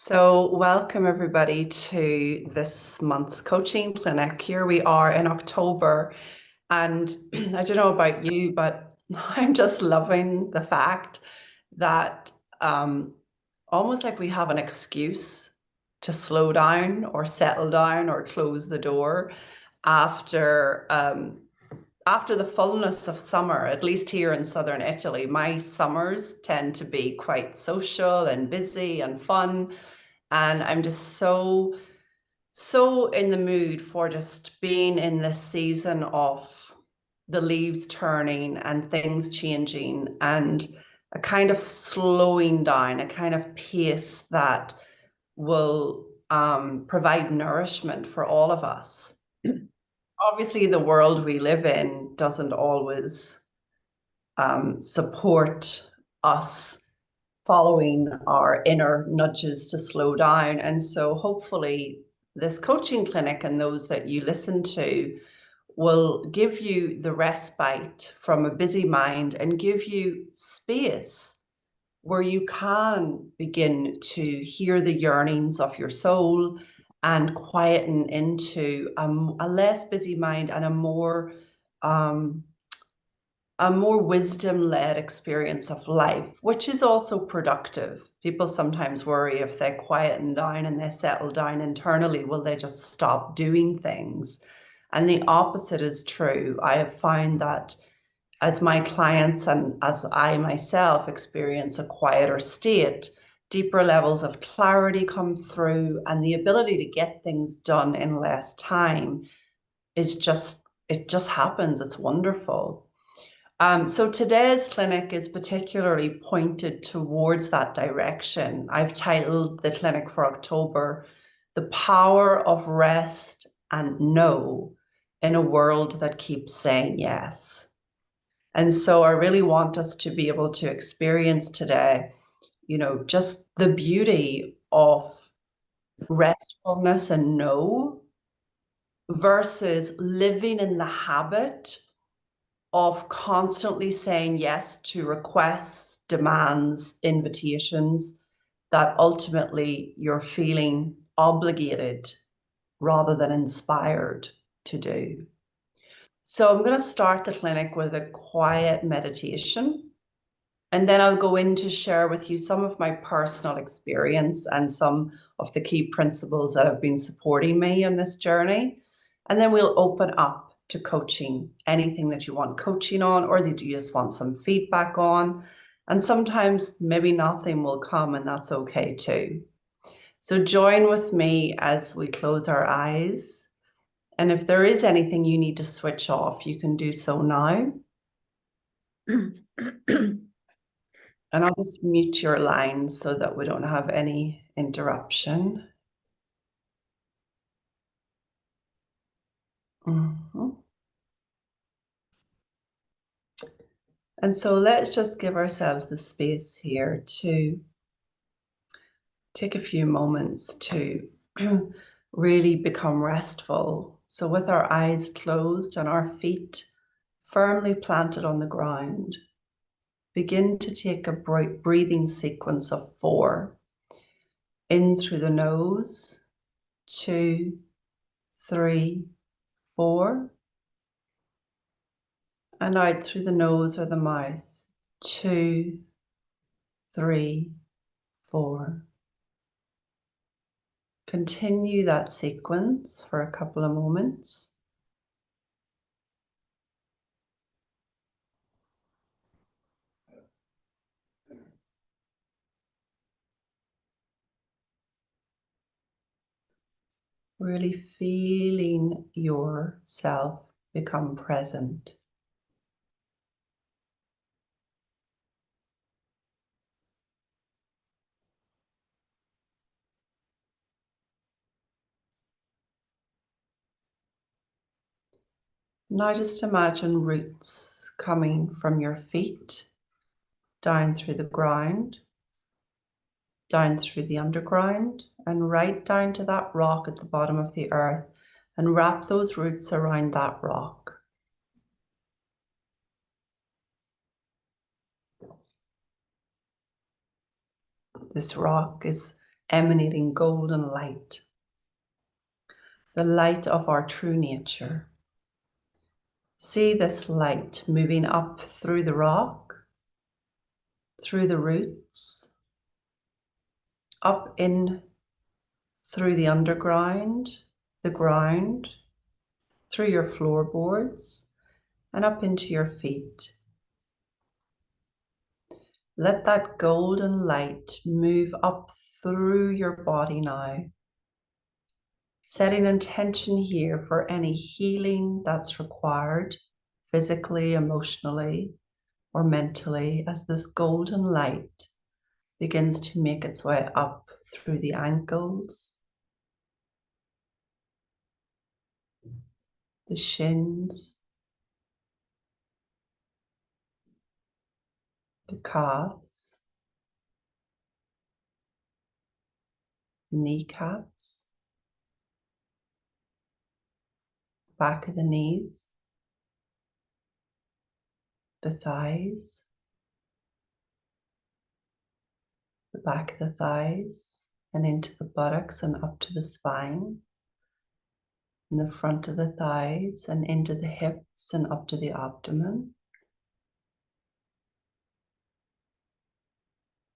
So, welcome everybody to this month's coaching clinic. Here we are in October, and I don't know about you, but I'm just loving the fact that almost like we have an excuse to slow down or settle down or close the door after after the fullness of summer. At least here in southern Italy, my summers tend to be quite social and busy and fun. And I'm just so in the mood for just being in this season of the leaves turning and things changing and a kind of slowing down, a kind of pace that will provide nourishment for all of us. Obviously, the world we live in doesn't always support us following our inner nudges to slow down. And so hopefully this coaching clinic and those that you listen to will give you the respite from a busy mind and give you space where you can begin to hear the yearnings of your soul and quieten into a less busy mind and um, a more wisdom-led experience of life, which is also productive. People sometimes worry if they quieten down and they settle down internally, will they just stop doing things? And the opposite is true. I have found that as my clients and as I myself experience a quieter state, deeper levels of clarity come through, and the ability to get things done in less time is it just happens. It's wonderful. So today's clinic is particularly pointed towards that direction. I've titled the clinic for October, The Power of Rest and No in a World That Keeps Saying Yes. And so I really want us to be able to experience today, just the beauty of restfulness and no versus living in the habit of constantly saying yes to requests, demands, invitations that ultimately you're feeling obligated rather than inspired to do. So I'm going to start the clinic with a quiet meditation, and then I'll go in to share with you some of my personal experience and some of the key principles that have been supporting me on this journey. And then we'll open up to coaching, anything that you want coaching on or that you just want some feedback on. And sometimes maybe nothing will come, and that's okay too. So join with me as we close our eyes. And if there is anything you need to switch off, you can do so now. And I'll just mute your lines so that we don't have any interruption. And so let's just give ourselves the space here to take a few moments to really become restful. So with our eyes closed and our feet firmly planted on the ground, begin to take a breathing sequence of 4. In through the nose, 2, 3, 4. And out through the nose or the mouth, 2, 3, 4. Continue that sequence for a couple of moments. Really feeling yourself become present. Now just imagine roots coming from your feet down through the ground, down through the underground, and right down to that rock at the bottom of the earth, and wrap those roots around that rock. This rock is emanating golden light, the light of our true nature. See this light moving up through the rock, through the roots, up in through the underground, the ground, through your floorboards, and up into your feet. Let that golden light move up through your body now, setting intention here for any healing that's required, physically, emotionally, or mentally, as this golden light begins to make its way up through the ankles, the shins, the calves, kneecaps, back of the knees, the thighs, the back of the thighs, and into the buttocks and up to the spine, in the front of the thighs and into the hips and up to the abdomen,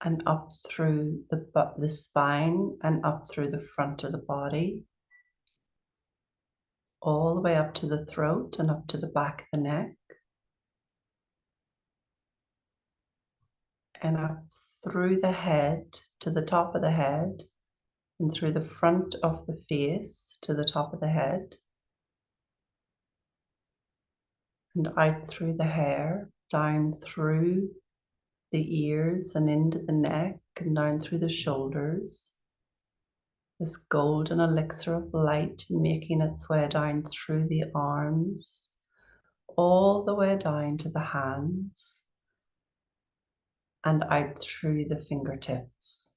and up through the spine and up through the front of the body, all the way up to the throat and up to the back of the neck, and up through the head to the top of the head, and through the front of the face to the top of the head, and out through the hair, down through the ears and into the neck and down through the shoulders. This golden elixir of light making its way down through the arms, all the way down to the hands and out through the fingertips.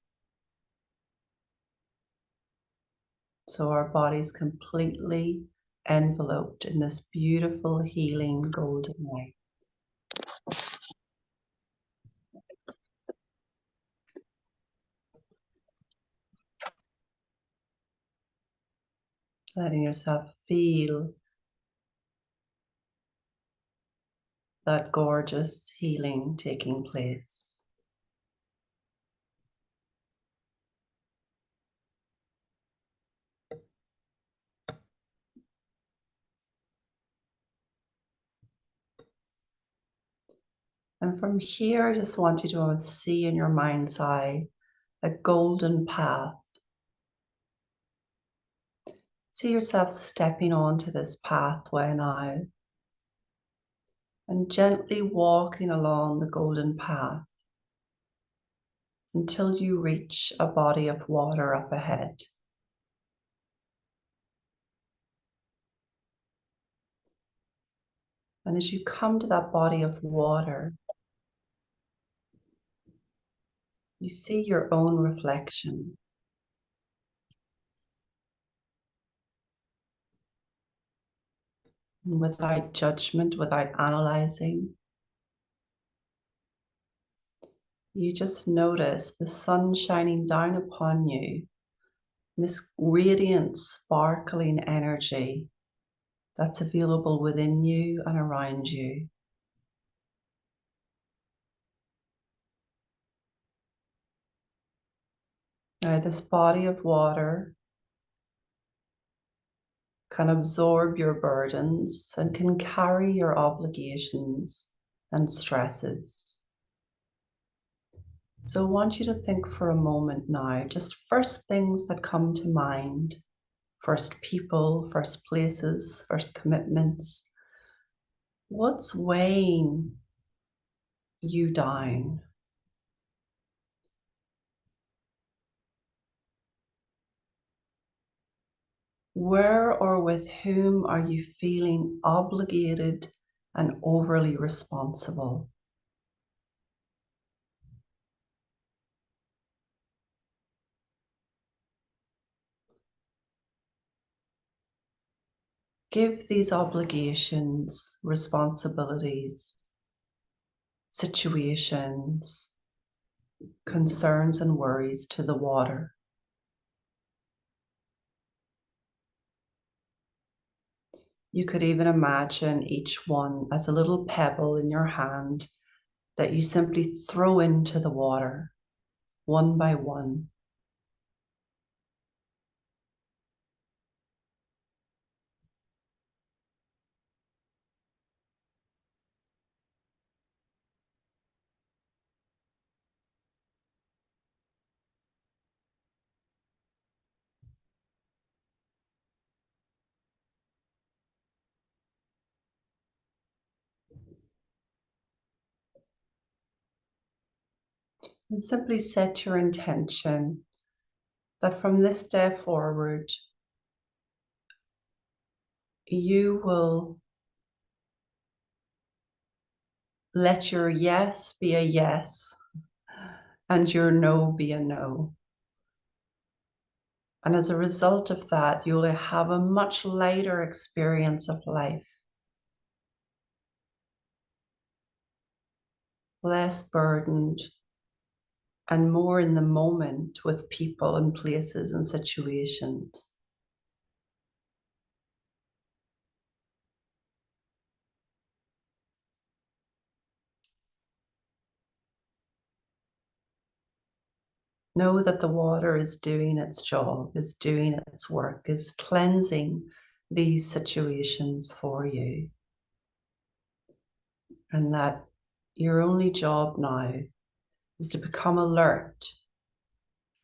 So our body's completely enveloped in this beautiful healing golden light. Letting yourself feel that gorgeous healing taking place. And from here, I just want you to see in your mind's eye a golden path. See yourself stepping onto this pathway now and gently walking along the golden path until you reach a body of water up ahead. And as you come to that body of water, you see your own reflection. And without judgment, without analyzing, you just notice the sun shining down upon you, this radiant, sparkling energy that's available within you and around you. Now, this body of water can absorb your burdens and can carry your obligations and stresses. So I want you to think for a moment now, just first things that come to mind, first people, first places, first commitments. What's weighing you down? Where or with whom are you feeling obligated and overly responsible? Give these obligations, responsibilities, situations, concerns and worries to the water. You could even imagine each one as a little pebble in your hand that you simply throw into the water one by one. And simply set your intention that from this day forward, you will let your yes be a yes and your no be a no. And as a result of that, you'll have a much lighter experience of life, less burdened, and more in the moment with people and places and situations. Know that the water is doing its job, is doing its work, is cleansing these situations for you. And that your only job now is to become alert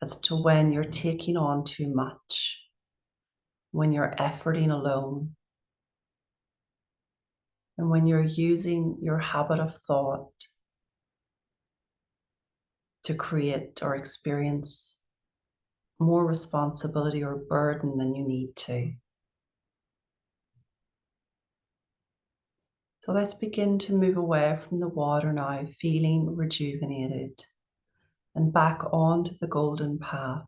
as to when you're taking on too much, when you're efforting alone, and when you're using your habit of thought to create or experience more responsibility or burden than you need to. So let's begin to move away from the water now, feeling rejuvenated, and back onto the golden path.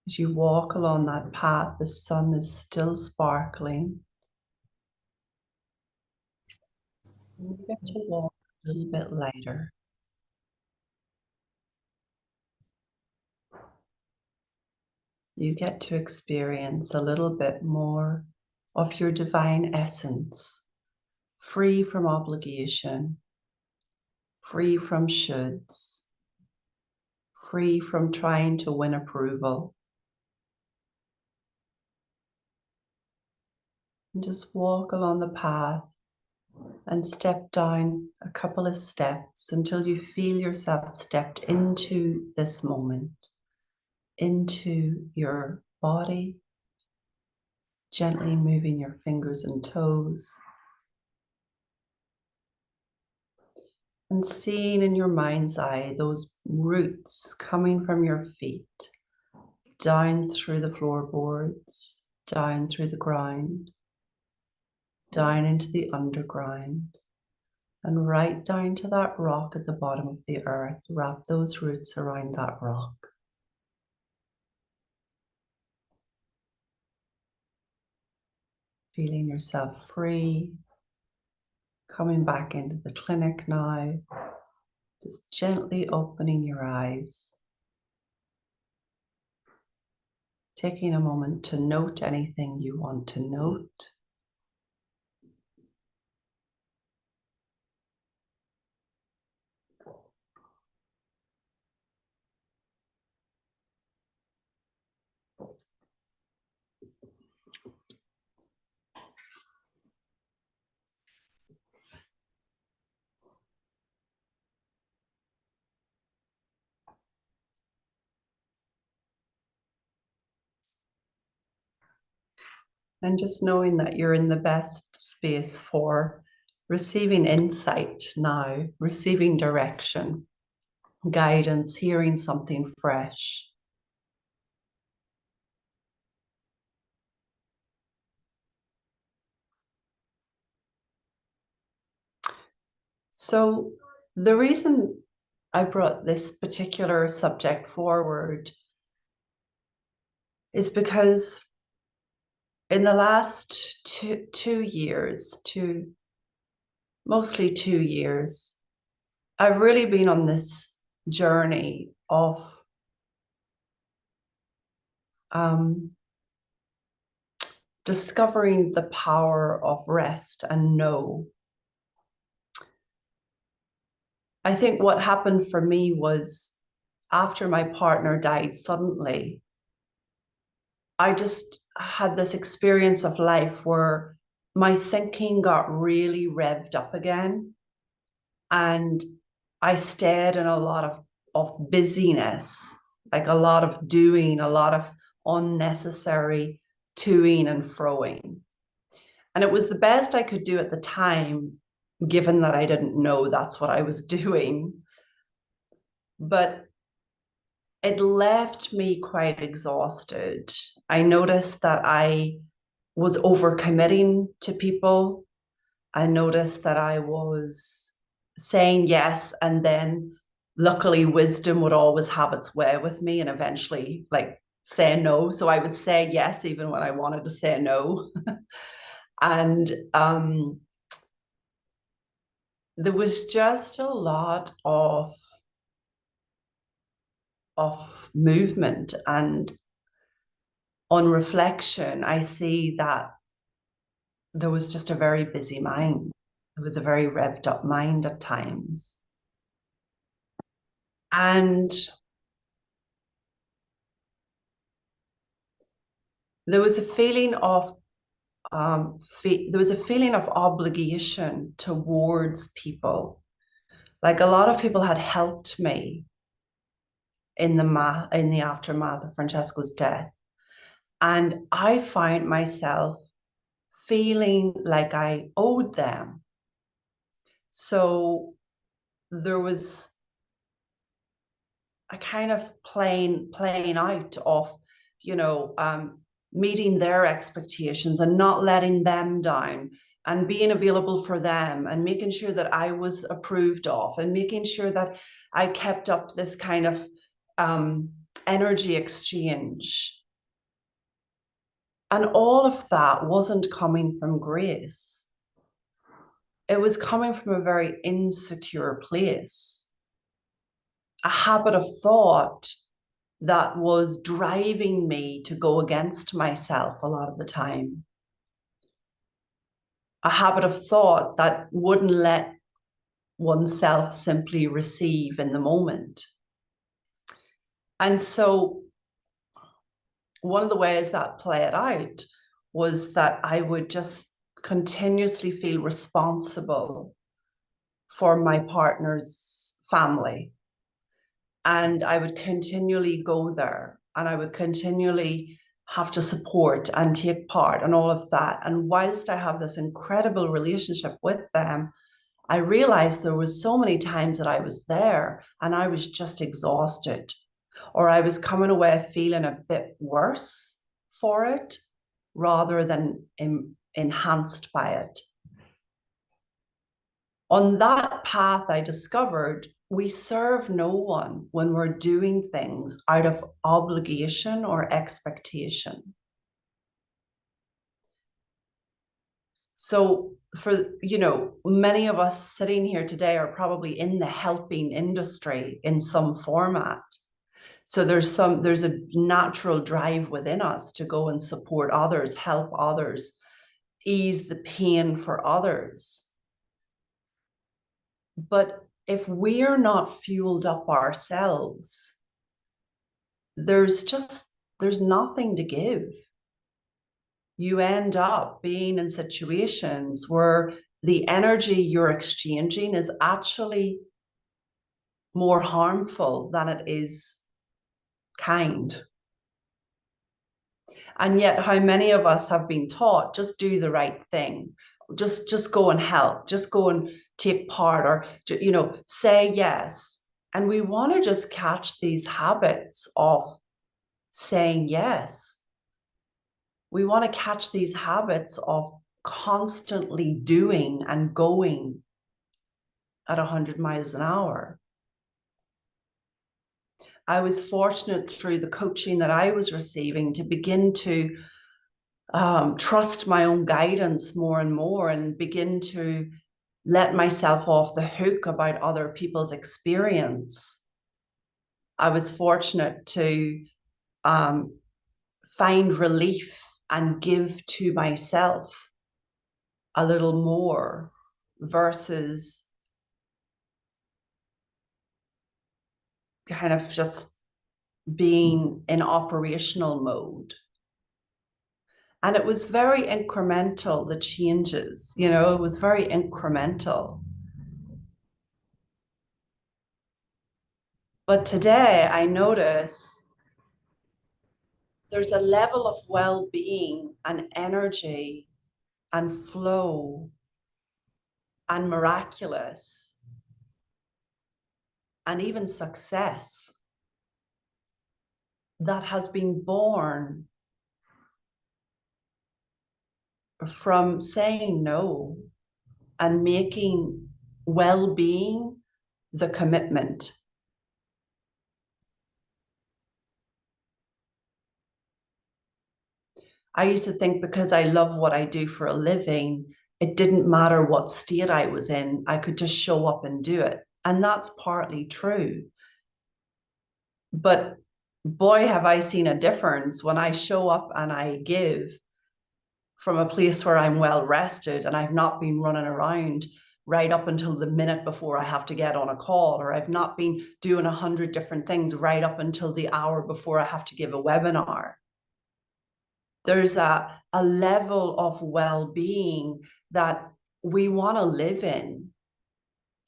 As you walk along that path, the sun is still sparkling. And you get to walk a little bit lighter. You get to experience a little bit more of your divine essence, free from obligation, free from shoulds, free from trying to win approval. And just walk along the path and step down a couple of steps until you feel yourself stepped into this moment, into your body, gently moving your fingers and toes, and seeing in your mind's eye those roots coming from your feet, down through the floorboards, down through the ground, down into the underground, and right down to that rock at the bottom of the earth. Wrap those roots around that rock. Feeling yourself free, coming back into the clinic now, just gently opening your eyes, taking a moment to note anything you want to note. And just knowing that you're in the best space for receiving insight now, receiving direction, guidance, hearing something fresh. So the reason I brought this particular subject forward is because in the last mostly 2 years, I've really been on this journey of discovering the power of rest and no. I think what happened for me was after my partner died suddenly, I just had this experience of life where my thinking got really revved up again. And I stayed in a lot of busyness, like a lot of doing, a lot of unnecessary toing and froing. And it was the best I could do at the time, given that I didn't know that's what I was doing. But it left me quite exhausted. I noticed that I was overcommitting to people. I noticed that I was saying yes, and then luckily wisdom would always have its way with me and eventually like say no. So I would say yes even when I wanted to say no. And there was just a lot of movement, and on reflection I see that there was just a very busy mind. It was a very revved up mind at times. And there was a feeling of there was a feeling of obligation towards people. Like a lot of people had helped me in the aftermath of Francesco's death, and I found myself feeling like I owed them. So there was a kind of playing out of, you know, meeting their expectations and not letting them down, and being available for them and making sure that I was approved of, and making sure that I kept up this kind of energy exchange. And all of that wasn't coming from grace. It was coming from a very insecure place, a habit of thought that was driving me to go against myself a lot of the time. A habit of thought that wouldn't let oneself simply receive in the moment. And so one of the ways that played out was that I would just continuously feel responsible for my partner's family. And I would continually go there, and I would continually have to support and take part and all of that. And whilst I have this incredible relationship with them, I realized there was so many times that I was there and I was just exhausted, or I was coming away feeling a bit worse for it rather than enhanced by it. On that path, I discovered we serve no one when we're doing things out of obligation or expectation. So for, many of us sitting here today are probably in the helping industry in some format. So there's a natural drive within us to go and support others, help others, ease the pain for others. But if we're not fueled up ourselves, there's nothing to give. You end up being in situations where the energy you're exchanging is actually more harmful than it is kind. And yet, how many of us have been taught, just do the right thing, just go and help, just go and take part, or say yes. And we want to just catch these habits of saying yes. We want to catch these habits of constantly doing and going at 100 miles an hour. I was fortunate through the coaching that I was receiving to begin to trust my own guidance more and more, and begin to let myself off the hook about other people's experience. I was fortunate to find relief and give to myself a little more versus kind of just being in operational mode. And it was very incremental, the changes, it was very incremental. But today I notice there's a level of well-being and energy and flow and miraculous and even success that has been born from saying no and making well-being the commitment. I used to think because I love what I do for a living, it didn't matter what state I was in, I could just show up and do it. And that's partly true. But boy, have I seen a difference when I show up and I give from a place where I'm well rested and I've not been running around right up until the minute before I have to get on a call, or I've not been doing 100 different things right up until the hour before I have to give a webinar. There's a level of well-being that we want to live in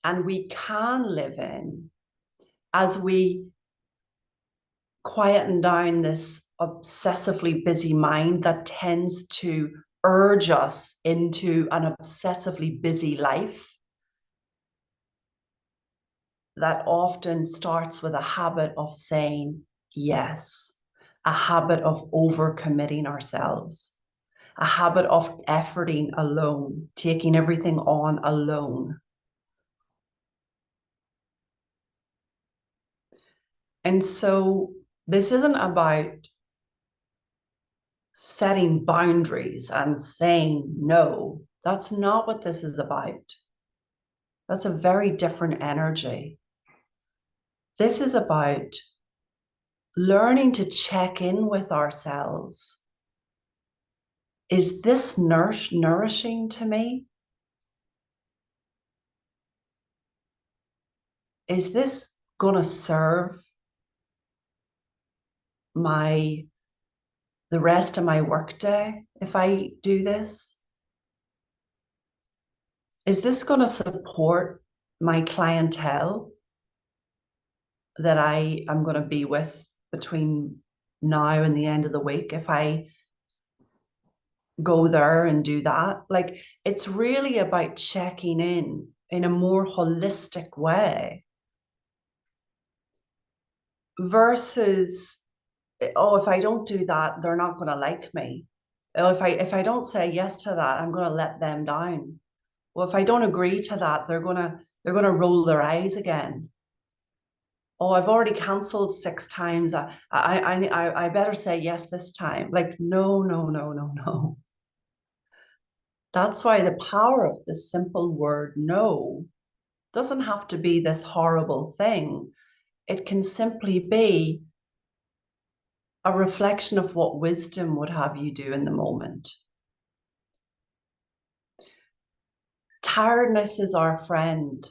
and we can live in as we quieten down this obsessively busy mind that tends to urge us into an obsessively busy life that often starts with a habit of saying yes, a habit of overcommitting ourselves, a habit of efforting alone, taking everything on alone. And so this isn't about setting boundaries and saying no. That's not what this is about. That's a very different energy. This is about learning to check in with ourselves. Is this nourishing to me? Is this going to serve the rest of my workday if I do this? Is this going to support my clientele that I am going to be with between now and the end of the week if I go there and do that? Like, it's really about checking in a more holistic way versus, oh, if I don't do that, they're not going to like me. Oh, if I don't say yes to that, I'm going to let them down. Well, if I don't agree to that, they're gonna roll their eyes again. Oh, I've already cancelled 6 times. I better say yes this time. Like, no, no, no, no, no. That's why the power of the simple word no doesn't have to be this horrible thing. It can simply be a reflection of what wisdom would have you do in the moment. Tiredness is our friend.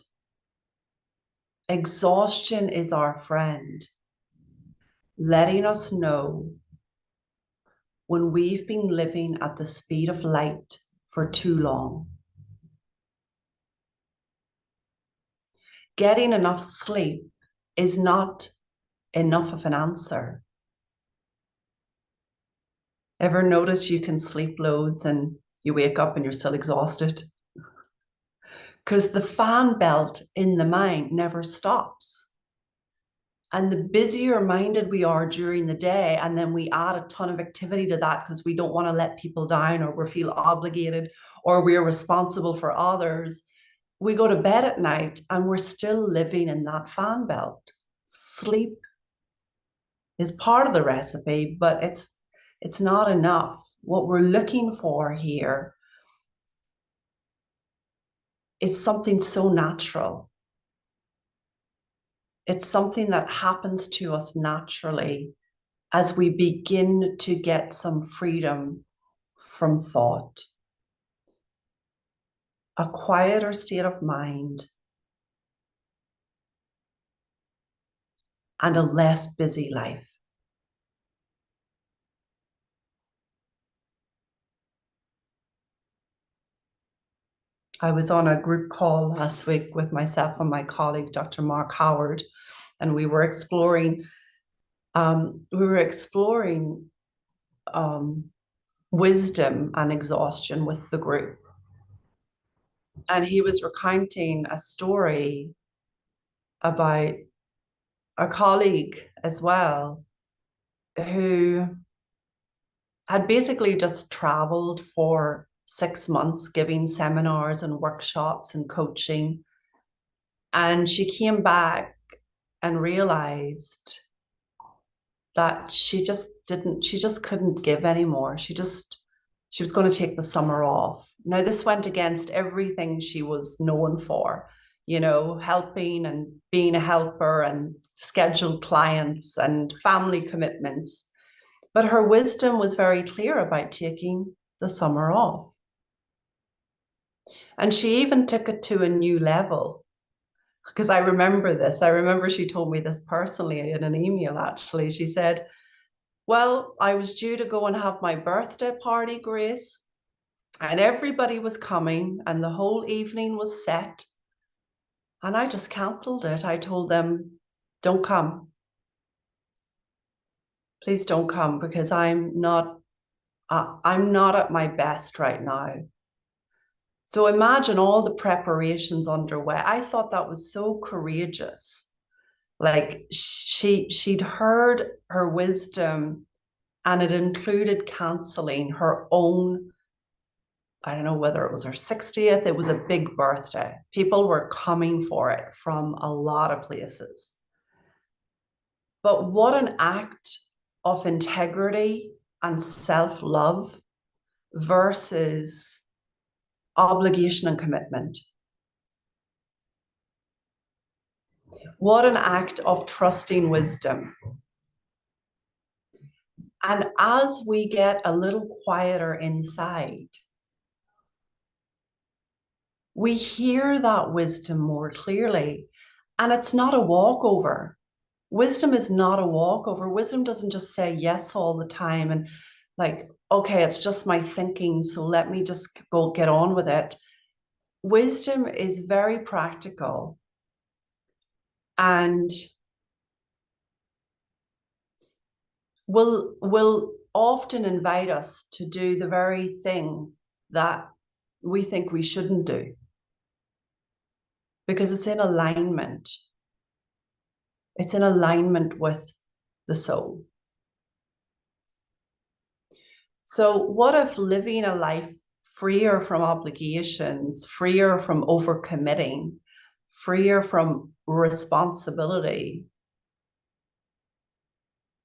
Exhaustion is our friend, letting us know when we've been living at the speed of light for too long. Getting enough sleep is not enough of an answer. Ever notice you can sleep loads and you wake up and you're still exhausted? Because the fan belt in the mind never stops. And the busier minded we are during the day, and then we add a ton of activity to that because we don't want to let people down, or we feel obligated, or we're responsible for others, we go to bed at night and we're still living in that fan belt. Sleep is part of the recipe, but it's not enough. What we're looking for here is something so natural. It's something that happens to us naturally as we begin to get some freedom from thought, a quieter state of mind, and a less busy life. I was on a group call last week with myself and my colleague, Dr. Mark Howard, and we were exploring wisdom and exhaustion with the group. And he was recounting a story about a colleague as well who had basically just traveled for 6 months giving seminars and workshops and coaching. And she came back and realized that she just couldn't give anymore. She was going to take the summer off. Now, this went against everything she was known for, helping and being a helper and scheduled clients and family commitments. But her wisdom was very clear about taking the summer off. And she even took it to a new level. Because I remember this. I remember she told me this personally in an email, actually. She said, well, I was due to go and have my birthday party, Grace, and everybody was coming and the whole evening was set. And I just cancelled it. I told them, don't come. Please don't come, because I'm not at my best right now. So imagine all the preparations underway. I thought that was so courageous. Like she'd heard her wisdom, and it included canceling her own, I don't know whether it was her 60th, it was a big birthday. People were coming for it from a lot of places. But what an act of integrity and self-love versus obligation and commitment. What an act of trusting wisdom. And as we get a little quieter inside, we hear that wisdom more clearly. And it's not a walkover. Wisdom is not a walkover. Wisdom doesn't just say yes all the time and like, okay, it's just my thinking, so let me just go get on with it. Wisdom is very practical and will often invite us to do the very thing that we think we shouldn't do, because it's in alignment. It's in alignment with the soul. So what if living a life freer from obligations, freer from overcommitting, freer from responsibility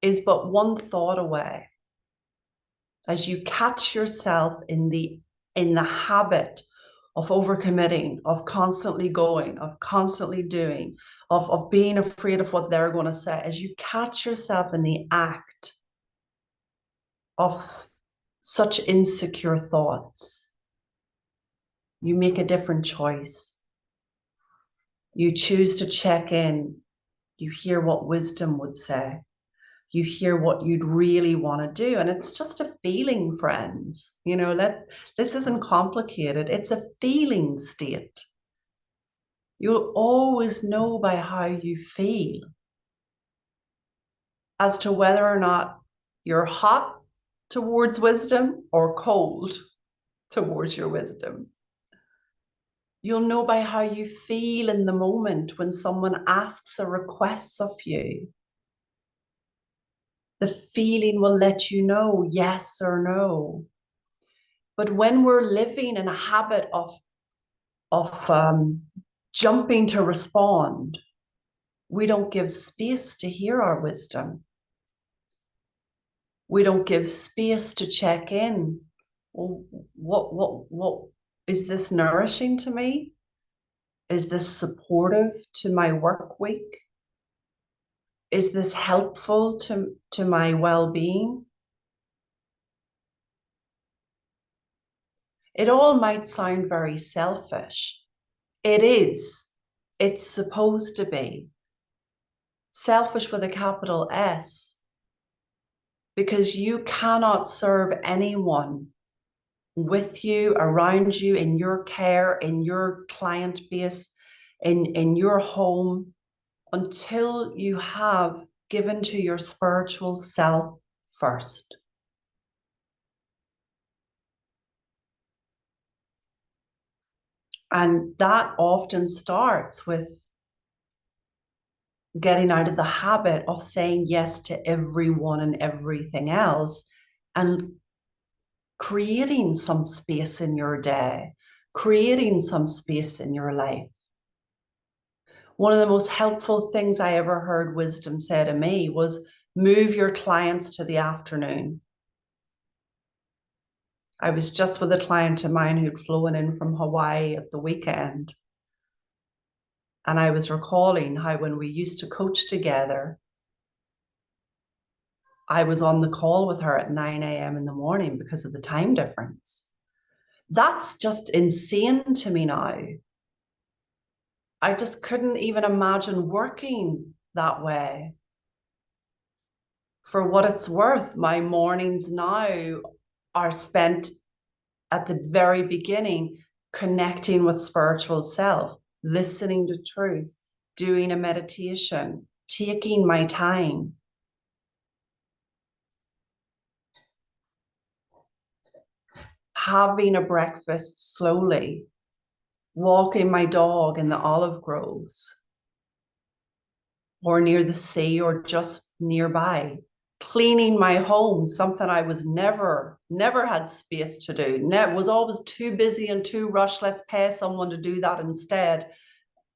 is but one thought away? As you catch yourself in the habit of overcommitting, of constantly going, of constantly doing, of being afraid of what they're going to say, as you catch yourself in the act of such insecure thoughts, you make a different choice. You choose to check in. You hear what wisdom would say. You hear what you'd really want to do. And it's just a feeling, friends. This isn't complicated. It's a feeling state. You'll always know by how you feel as to whether or not you're hot towards wisdom or cold towards your wisdom. You'll know by how you feel in the moment when someone asks or requests of you. The feeling will let you know yes or no. But when we're living in a habit of jumping to respond, we don't give space to hear our wisdom. We don't give space to check in. Well, what is this nourishing to me? Is this supportive to my work week? Is this helpful to my well-being? It all might sound very selfish. It is. It's supposed to be. Selfish with a capital S, because you cannot serve anyone with you, around you, in your care, in your client base, in your home, until you have given to your spiritual self first. And that often starts with getting out of the habit of saying yes to everyone and everything else, and creating some space in your day, creating some space in your life. One of the most helpful things I ever heard wisdom say to me was, move your clients to the afternoon. I was just with a client of mine who'd flown in from Hawaii at the weekend. And I was recalling how when we used to coach together, I was on the call with her at 9 a.m. in the morning because of the time difference. That's just insane to me now. I just couldn't even imagine working that way. For what it's worth, my mornings now are spent at the very beginning connecting with spiritual self, listening to truth, doing a meditation, taking my time. Having a breakfast slowly, walking my dog in the olive groves or near the sea or just nearby, cleaning my home, something I was never had space to do. Was always too busy and too rushed. Let's pay someone to do that instead.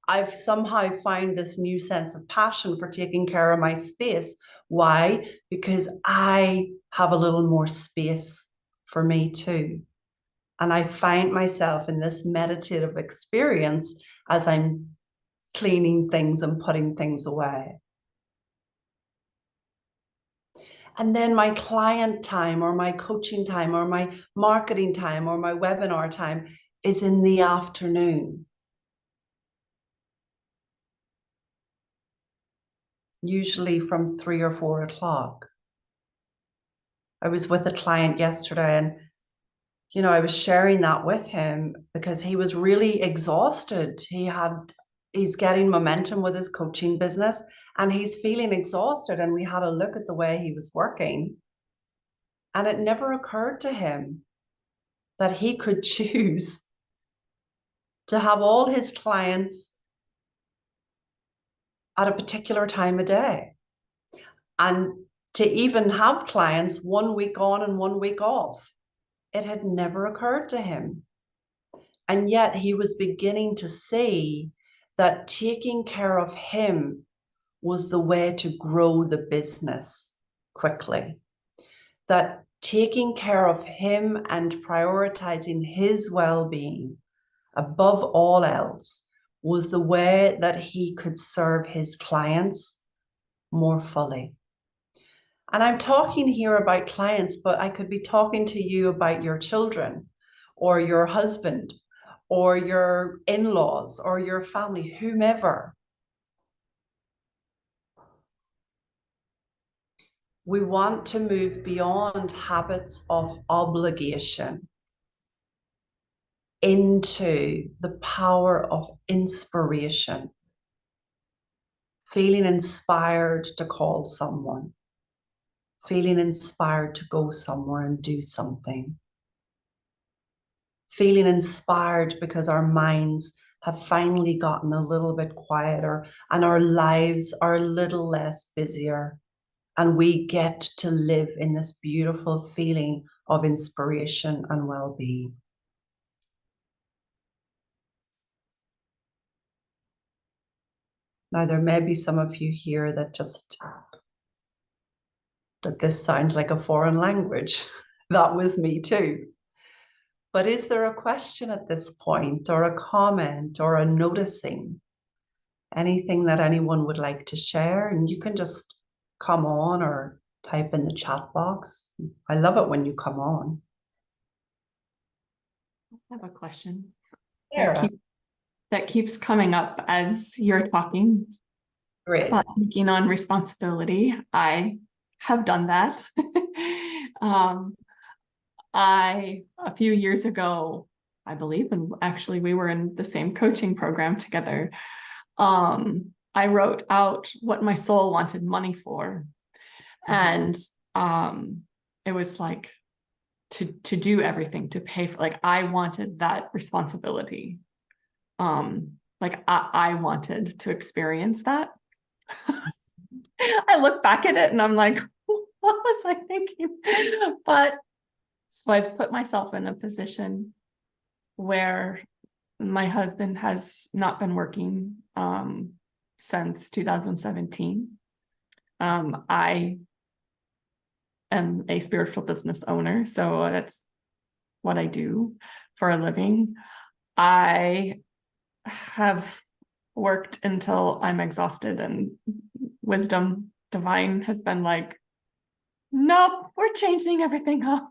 I've somehow found this new sense of passion for taking care of my space. Why? Because I have a little more space for me too. And I find myself in this meditative experience as I'm cleaning things and putting things away. And then my client time or my coaching time or my marketing time or my webinar time is in the afternoon. Usually from 3 or 4 o'clock. I was with a client yesterday and, I was sharing that with him because he was really exhausted. He's getting momentum with his coaching business and he's feeling exhausted. And we had a look at the way he was working. And it never occurred to him that he could choose to have all his clients at a particular time of day. And to even have clients 1 week on and 1 week off. It had never occurred to him. And yet he was beginning to see that taking care of him was the way to grow the business quickly. That taking care of him and prioritizing his well-being above all else was the way that he could serve his clients more fully. And I'm talking here about clients, but I could be talking to you about your children or your husband or your in-laws or your family, whomever. We want to move beyond habits of obligation into the power of inspiration, feeling inspired to call someone, feeling inspired to go somewhere and do something, feeling inspired because our minds have finally gotten a little bit quieter and our lives are a little less busier. And we get to live in this beautiful feeling of inspiration and well-being. Now, there may be some of you here that this sounds like a foreign language. That was me too. But is there a question at this point, or a comment, or a noticing? Anything that anyone would like to share? And you can just come on or type in the chat box. I love it when you come on. have a question Sarah, that keeps coming up as you're talking great. about taking on responsibility. I have done that. um, a few years ago, I believe, and actually we were in the same coaching program together. I wrote out what my soul wanted money for. And it was like to do everything, to pay for, like, I wanted that responsibility. Like I wanted to experience that. I look back at it and I'm like, what was I thinking? But so I've put myself in a position where my husband has not been working since 2017. I am a spiritual business owner, so that's what I do for a living. I have worked until I'm exhausted, and wisdom divine has been like, nope, we're changing everything up.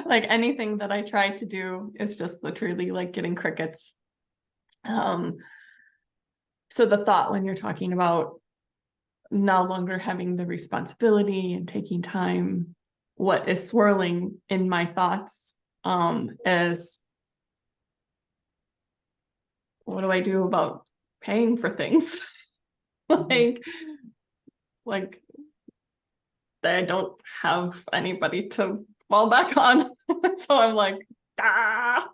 Like anything that I try to do is just literally like getting crickets. So the thought when you're talking about no longer having the responsibility and taking time, what is swirling in my thoughts is, what do I do about paying for things? like like I don't have anybody to fall back on. So I'm like, ah.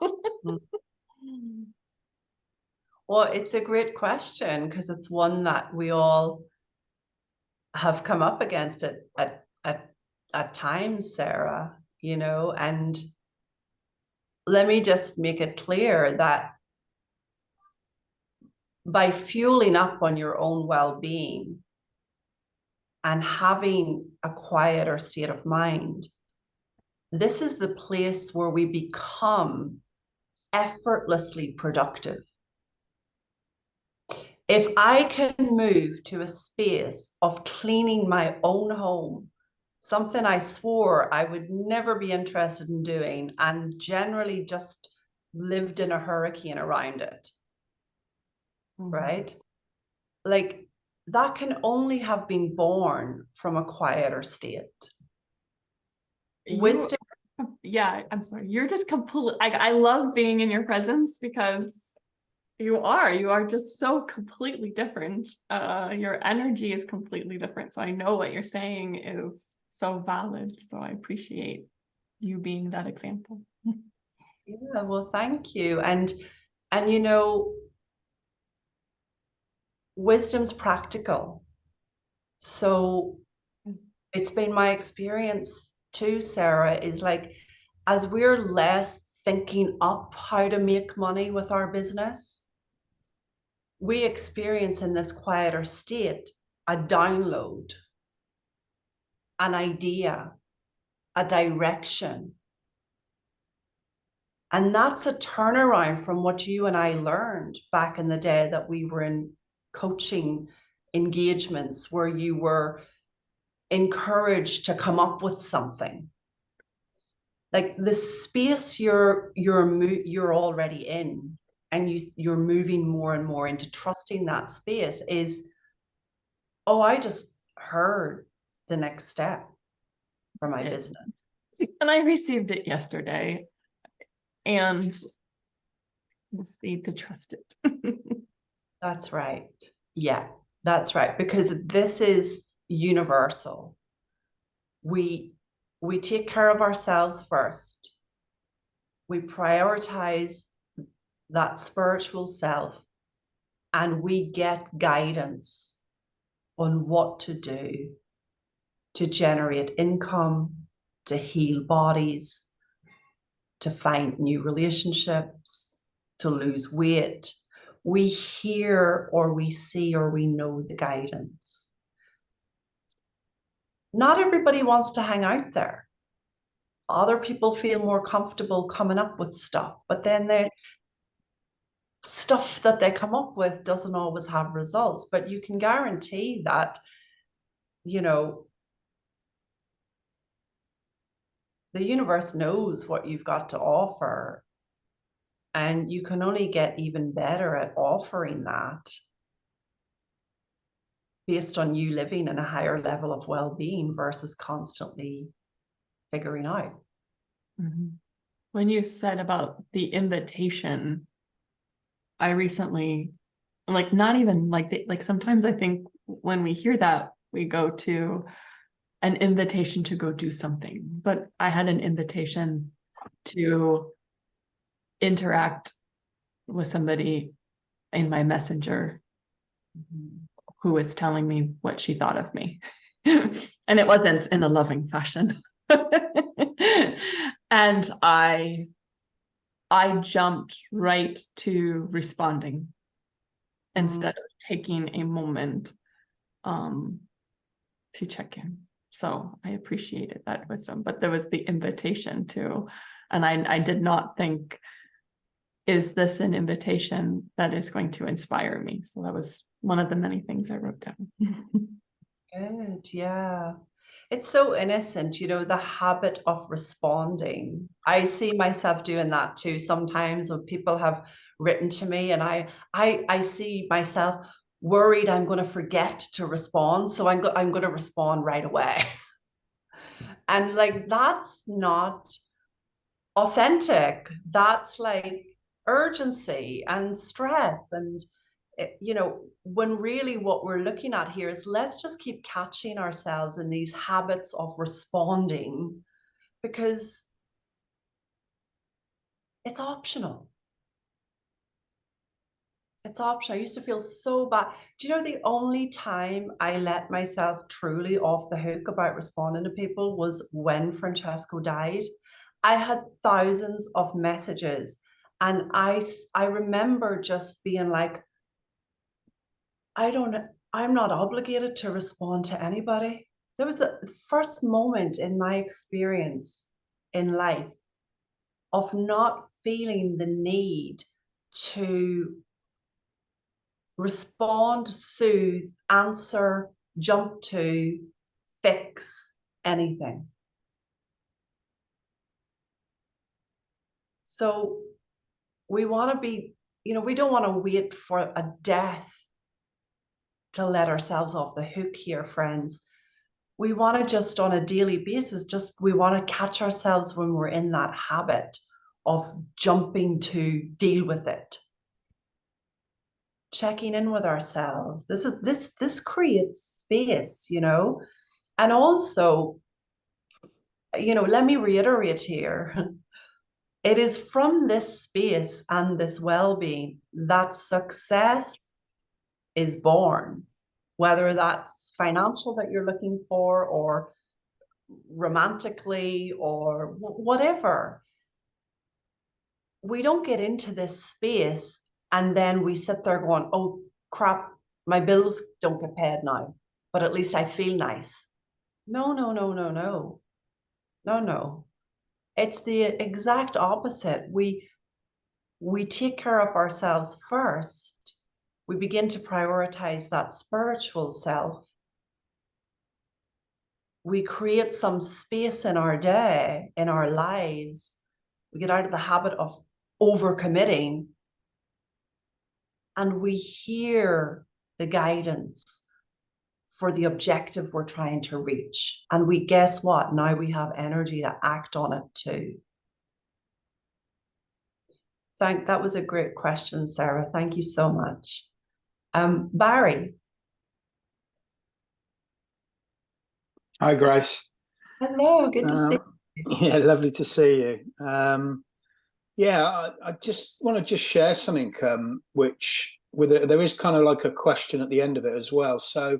Well, it's a great question because it's one that we all have come up against it at times, Sarah, and let me just make it clear that by fueling up on your own well-being and having a quieter state of mind, this is the place where we become effortlessly productive. If I can move to a space of cleaning my own home, something I swore I would never be interested in doing, and generally just lived in a hurricane around it, right? Like, that can only have been born from a quieter state. You, Wisdom. yeah, I'm sorry. You're just complete. I love being in your presence because you are just so completely different. Your energy is completely different. So I know what you're saying is so valid. So I appreciate you being that example. Yeah, well, thank you. And wisdom's practical. So it's been my experience too, Sarah, is like, as we're less thinking up how to make money with our business, we experience in this quieter state a download, an idea, a direction. And that's a turnaround from what you and I learned back in the day that we were in coaching engagements where you were encouraged to come up with something. Like the space you're already in, and you're moving more and more into trusting that space is, oh, I just heard the next step for my business. And I received it yesterday, and just need to trust it. That's right. Yeah, that's right. Because this is universal. We take care of ourselves first. We prioritize that spiritual self, and we get guidance on what to do to generate income, to heal bodies, to find new relationships, to lose weight. We hear or we see or we know the guidance. Not everybody wants to hang out there. Other people feel more comfortable coming up with stuff, but then the stuff that they come up with doesn't always have results. But you can guarantee that, the universe knows what you've got to offer, And you can only get even better at offering that based on you living in a higher level of well-being versus constantly figuring out. When you said about the invitation, I recently, like, not even like sometimes I think when we hear that, we go to an invitation to go do something, but I had an invitation to interact with somebody in my messenger who was telling me what she thought of me. And it wasn't in a loving fashion. And I jumped right to responding instead of taking a moment to check in. So I appreciated that wisdom, but there was the invitation too. And I did not think, is this an invitation that is going to inspire me? So that was one of the many things I wrote down. Good, yeah. It's so innocent, you know, the habit of responding. I see myself doing that too sometimes when people have written to me, and I see myself worried I'm going to forget to respond, so I'm going to respond right away. And like, that's not authentic. That's like urgency and stress. And you know, when really what we're looking at here is, let's just keep catching ourselves in these habits of responding, because it's optional. It's optional. I used to feel so bad. Do you know, the only time I let myself truly off the hook about responding to people was when Francesco died. I had thousands of messages, and I remember just being like, I'm not obligated to respond to anybody. There was the first moment in my experience in life of not feeling the need to respond, soothe, answer, jump to, fix anything. So we want to be, you know, we don't want to wait for a death to let ourselves off the hook here, friends. We want to just on a daily basis, we want to catch ourselves when we're in that habit of jumping to deal with it. Checking in with ourselves. This creates space, you know. And also, you know, let me reiterate here. It is from this space and this well-being that success is born, whether that's financial that you're looking for, or romantically, or whatever. We don't get into this space and then we sit there going, oh crap, my bills don't get paid now, but at least I feel nice. No, no, no, no, no, no, no. It's the exact opposite. We take care of ourselves first. We begin to prioritize that spiritual self. We create some space in our day, in our lives. We get out of the habit of overcommitting, and we hear the guidance for the objective we're trying to reach. And we, guess what? Now we have energy to act on it too. That was a great question, Sarah. Thank you so much. Barry. Hi, Grace. Hello, good to see you. Yeah, lovely to see you. Yeah, I just want to share something which there is kind of like a question at the end of it as well. So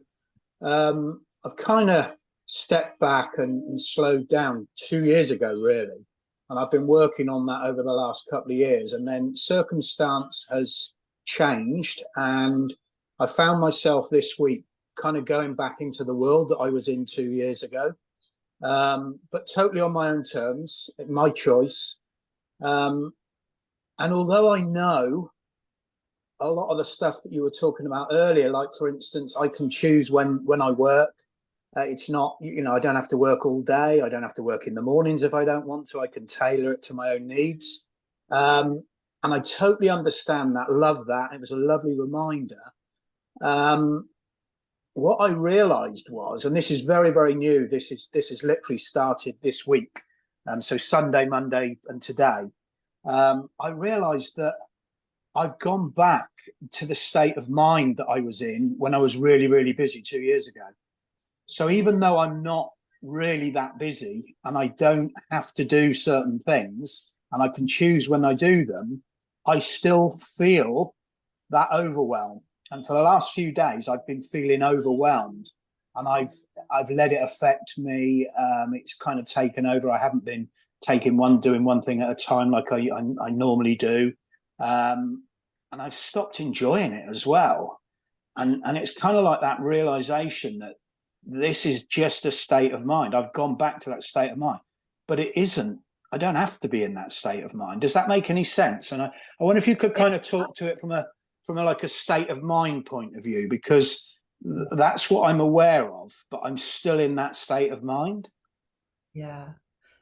I've kind of stepped back and slowed down 2 years ago, really. And I've been working on that over the last couple of years. And then circumstance has changed. And I found myself this week kind of going back into the world that I was in 2 years ago, but totally on my own terms, my choice. And although I know a lot of the stuff that you were talking about earlier, like, for instance, I can choose when I work. It's not, you know, I don't have to work all day. I don't have to work in the mornings if I don't want to. I can tailor it to my own needs. And I totally understand that, love that. It was a lovely reminder. What I realized was, and this is very, very new, this is literally started this week. So Sunday, Monday, and today, I realized that I've gone back to the state of mind that I was in when I was really, really busy 2 years ago. So even though I'm not really that busy and I don't have to do certain things and I can choose when I do them, I still feel that overwhelm. And for the last few days, I've been feeling overwhelmed, and I've let it affect me. It's kind of taken over. I haven't been doing one thing at a time like I normally do, and I've stopped enjoying it as well. And it's kind of like that realization that this is just a state of mind. I've gone back to that state of mind, but it isn't. I don't have to be in that state of mind. Does that make any sense? And I wonder if you could kind of talk to it from a like a state of mind point of view, because that's what I'm aware of, but I'm still in that state of mind. Yeah,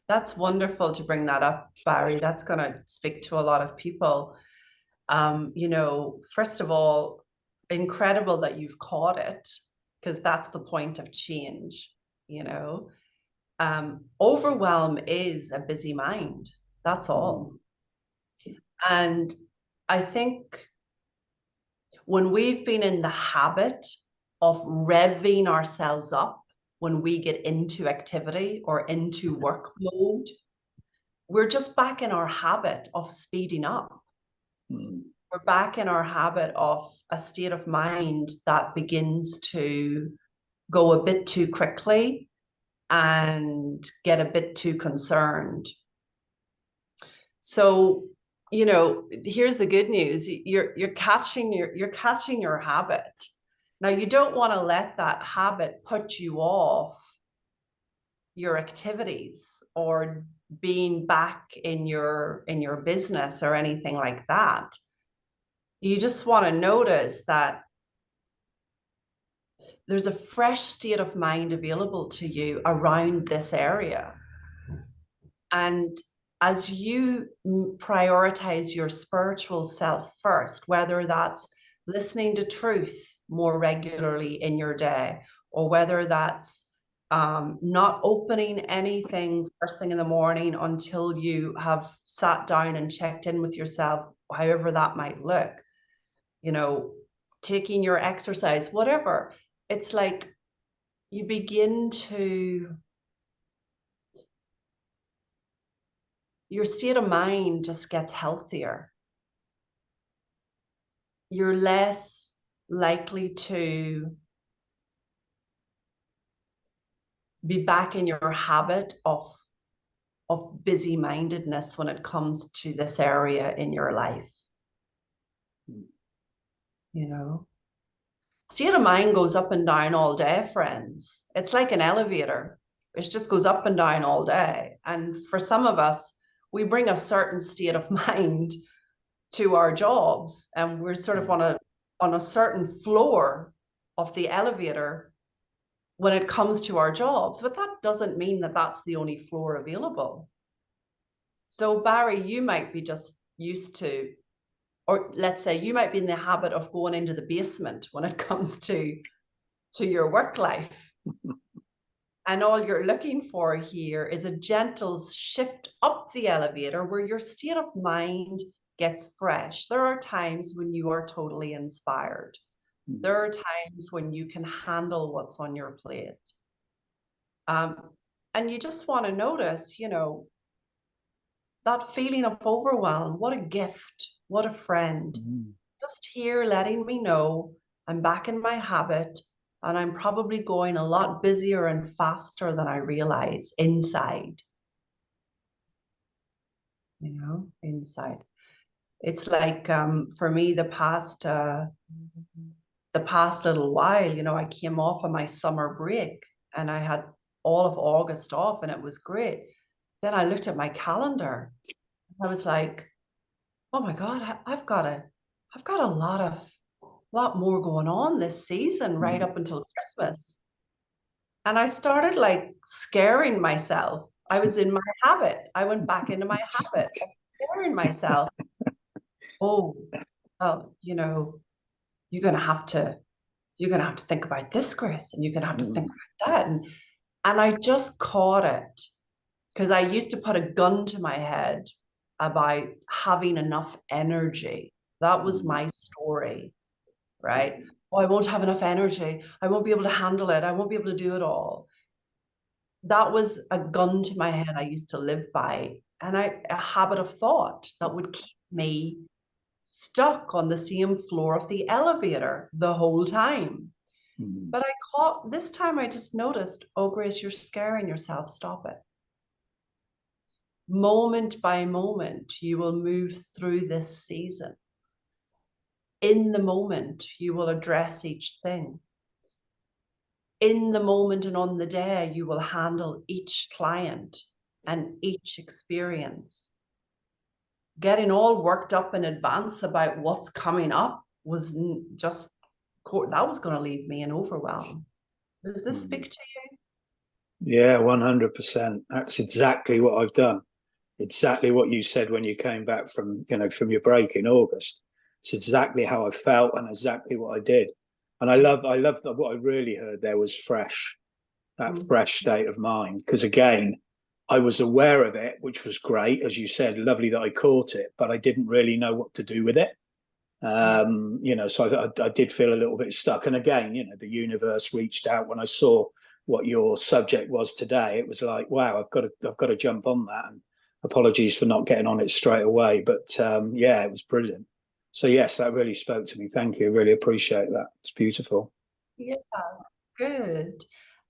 that's wonderful to bring that up, Barry. That's going to speak to a lot of people. You know, first of all, incredible that you've caught it, because that's the point of change, you know. Overwhelm is a busy mind. That's all. And I think when we've been in the habit of revving ourselves up when we get into activity or into work mode, we're just back in our habit of speeding up. We're back in our habit of a state of mind that begins to go a bit too quickly and get a bit too concerned. So, you know, here's the good news. You're catching your habit. Now, you don't want to let that habit put you off your activities or being back in your business or anything like that. You just want to notice that there's a fresh state of mind available to you around this area. And as you prioritize your spiritual self first, whether that's listening to truth more regularly in your day, or whether that's not opening anything first thing in the morning until you have sat down and checked in with yourself, however that might look, you know, taking your exercise, whatever. It's like you begin to, your state of mind just gets healthier. You're less likely to be back in your habit of busy-mindedness when it comes to this area in your life. You know, state of mind goes up and down all day, friends. It's like an elevator. It just goes up and down all day. And for some of us, we bring a certain state of mind to our jobs, and we're sort of on a certain floor of the elevator when it comes to our jobs, but that doesn't mean that that's the only floor available. So Barry, you might be just used to, or let's say you might be in the habit of going into the basement when it comes to your work life. And all you're looking for here is a gentle shift up the elevator where your state of mind gets fresh. There are times when you are totally inspired. There are times when you can handle what's on your plate. And you just want to notice, you know, that feeling of overwhelm. What a gift. What a friend. Just here letting me know I'm back in my habit, and I'm probably going a lot busier and faster than I realize inside. You know, inside. It's like for me, the past little while, you know, I came off of my summer break and I had all of August off, and it was great. Then I looked at my calendar. I was like, oh my God, I've got a lot more going on this season right up until Christmas. And I started like scaring myself. I was in my habit. I went back into my habit of scaring myself. oh, well, you know, you're gonna have to think about this, Grace, and you're gonna have to think about that. And I just caught it because I used to put a gun to my head about having enough energy. That was my story, right? Oh, I won't have enough energy. I won't be able to handle it. I won't be able to do it all. That was a gun to my head I used to live by, and a habit of thought that would keep me stuck on the same floor of the elevator the whole time. But I caught this time, I just noticed, oh, Grace, you're scaring yourself. Stop it. Moment by moment, you will move through this season. In the moment, you will address each thing. In the moment and on the day, you will handle each client and each experience. Getting all worked up in advance about what's coming up was just, that was going to leave me in overwhelm. Does this speak to you? Yeah, 100%. That's exactly what I've done. Exactly what you said when you came back from, from your break in August. It's exactly how I felt and exactly what I did. And I love that what I really heard there was fresh, that fresh state of mind. Because again, I was aware of it, which was great. As you said, lovely that I caught it, but I didn't really know what to do with it. So I did feel a little bit stuck. And again, the universe reached out when I saw what your subject was today. It was like, wow, I've got to jump on that. And apologies for not getting on it straight away, but yeah, it was brilliant. So yes, that really spoke to me. Thank you. Really appreciate that. It's beautiful. Yeah, good.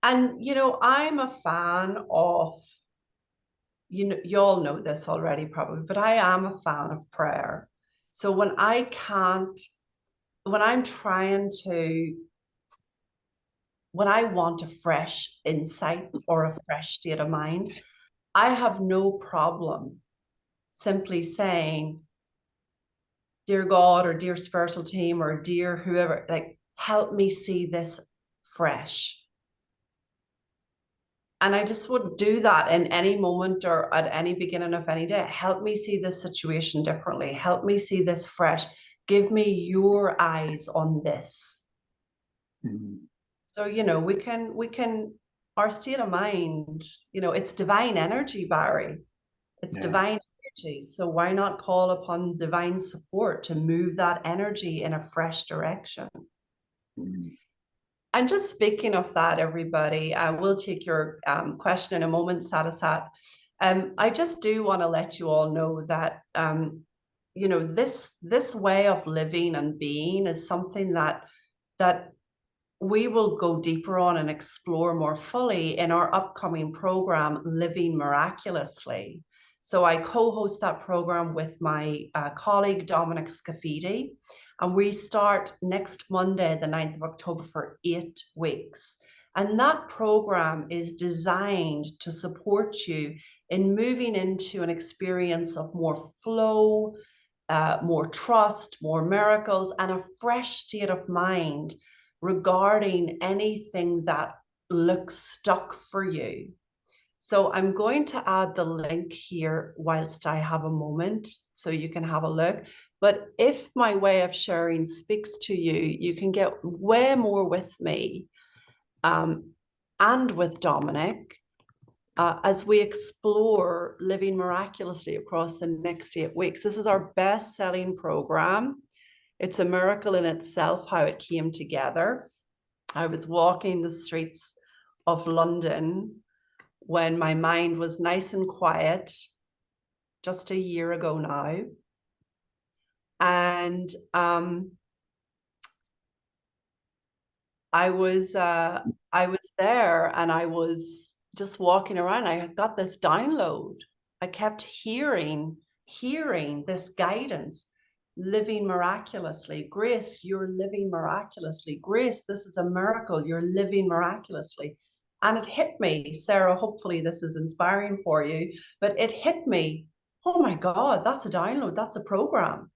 And I'm a fan of, you all know this already probably, but I am a fan of prayer. So when I'm trying to, when I want a fresh insight or a fresh state of mind, I have no problem simply saying, dear God or dear spiritual team or dear whoever, like, help me see this fresh. And I just would do that in any moment or at any beginning of any day. Help me see this situation differently. Help me see this fresh. Give me your eyes on this. So, we can, our state of mind, it's divine energy, Barry. It's divine energy. So why not call upon divine support to move that energy in a fresh direction? And just speaking of that, everybody, we'll take your question in a moment, Sadasat. I just do want to let you all know that, this way of living and being is something that we will go deeper on and explore more fully in our upcoming program, Living Miraculously. So I co-host that program with my colleague, Dominic Scafidi, and we start next Monday, the 9th of October, for 8 weeks. And that program is designed to support you in moving into an experience of more flow, more trust, more miracles, and a fresh state of mind regarding anything that looks stuck for you. So I'm going to add the link here whilst I have a moment so you can have a look. But if my way of sharing speaks to you, you can get way more with me and with Dominic as we explore living miraculously across the next 8 weeks. This is our best-selling program. It's a miracle in itself how it came together. I was walking the streets of London when my mind was nice and quiet, just a year ago now. And I was there and I was just walking around. I got this download. I kept hearing this guidance. Living miraculously. Grace, you're living miraculously. Grace, this is a miracle. You're living miraculously. And it hit me, Sarah, hopefully this is inspiring for you, but it hit me, oh my God, that's a download, that's a program.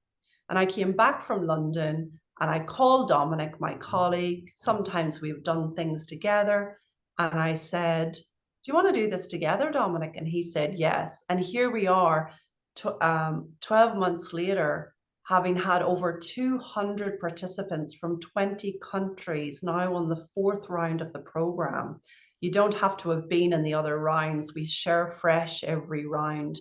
And I came back from London and I called Dominic, my colleague. Sometimes we've done things together. And I said, do you want to do this together, Dominic? And he said, yes. And here we are, 12 months later, having had over 200 participants from 20 countries now on the 4th round of the program. You don't have to have been in the other rounds. We share fresh every round.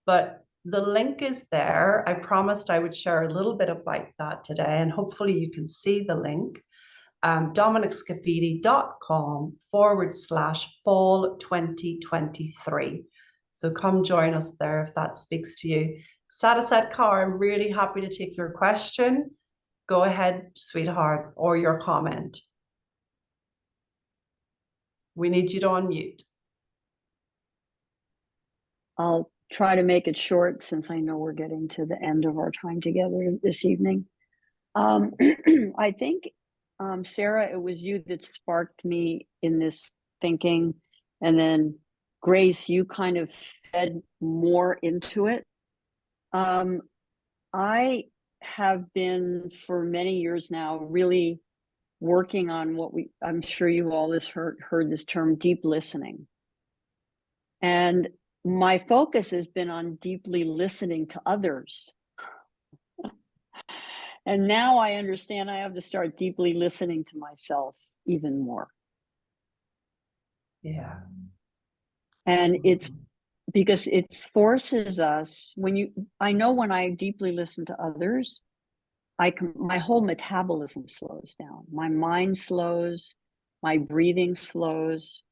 But the link is there. I promised I would share a little bit about that today, and hopefully you can see the link. DominicScafidi.com/fall 2023. So come join us there if that speaks to you. Sadaset Kaur, I'm really happy to take your question. Go ahead, sweetheart, or your comment. We need you to unmute. I'll try to make it short since I know we're getting to the end of our time together this evening. I think, Sarah, it was you that sparked me in this thinking, and then Grace, you kind of fed more into it. I have been for many years now really working on what I'm sure you all has heard this term, deep listening. And my focus has been on deeply listening to others. And now I understand I have to start deeply listening to myself even more. Yeah. And it's because it forces us I know when I deeply listen to others, my whole metabolism slows down. My mind slows, my breathing slows,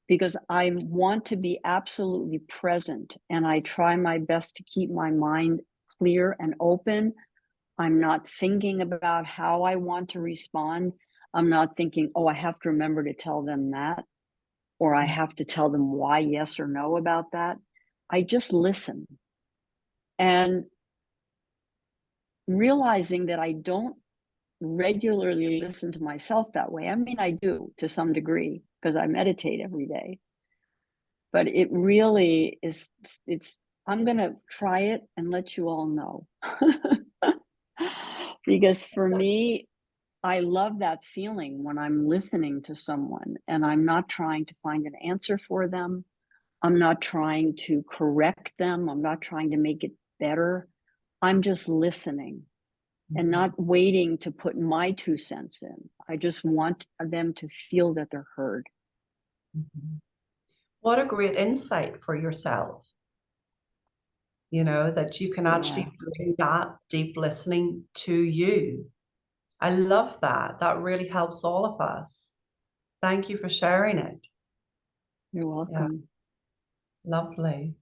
because I want to be absolutely present, and I try my best to keep my mind clear and open. I'm not thinking about how I want to respond. I'm not thinking, oh, I have to remember to tell them that, or I have to tell them why yes or no about that. I just listen. And realizing that I don't regularly listen to myself that way. I mean, I do to some degree because I meditate every day. But it really is, I'm going to try it and let you all know. Because for me, I love that feeling when I'm listening to someone and I'm not trying to find an answer for them. I'm not trying to correct them. I'm not trying to make it better. I'm just listening and not waiting to put my 2 cents in. I just want them to feel that they're heard. What a great insight for yourself. You know, that you can actually bring that deep listening to you. I love that. That really helps all of us. Thank you for sharing it. You're welcome. Yeah. Lovely.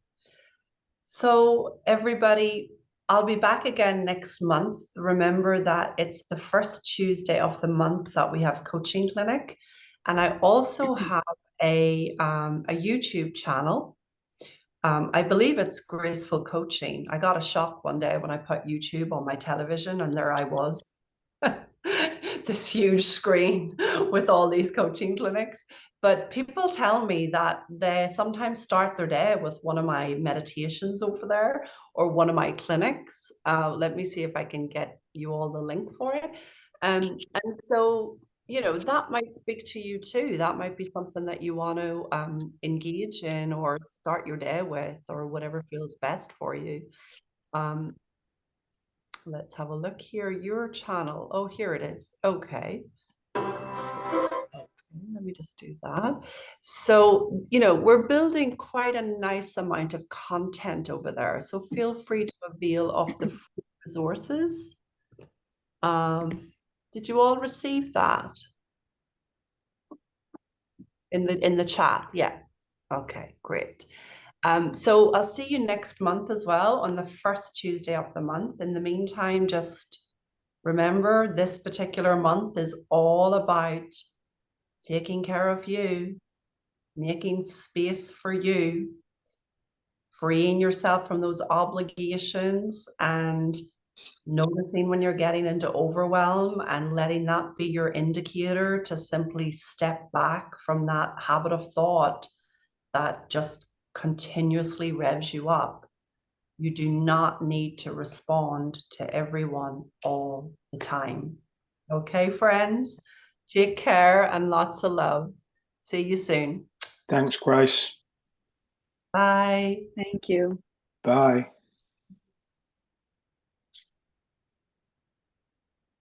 So everybody, I'll be back again next month. Remember that it's the first Tuesday of the month that we have coaching clinic. And I also have a YouTube channel. I believe it's Graceful Coaching. I got a shock one day when I put YouTube on my television and there I was. This huge screen with all these coaching clinics. But people tell me that they sometimes start their day with one of my meditations over there or one of my clinics. Let me see if I can get you all the link for it. And so, you know, that might speak to you too. That might be something that you want to engage in or start your day with or whatever feels best for you. Let's have a look here. Your channel. Oh, here it is. Okay. Let me just do that. So, you know, we're building quite a nice amount of content over there. So feel free to avail of the free resources. Did you all receive that? In the chat? Yeah. Okay, great. So I'll see you next month as well on the first Tuesday of the month. In the meantime, just remember this particular month is all about taking care of you, making space for you, freeing yourself from those obligations and noticing when you're getting into overwhelm and letting that be your indicator to simply step back from that habit of thought that just continuously revs you up. You do not need to respond to everyone all the time. Okay, friends? Take care and lots of love. See you soon. Thanks, Grace. Bye. Thank you. Bye.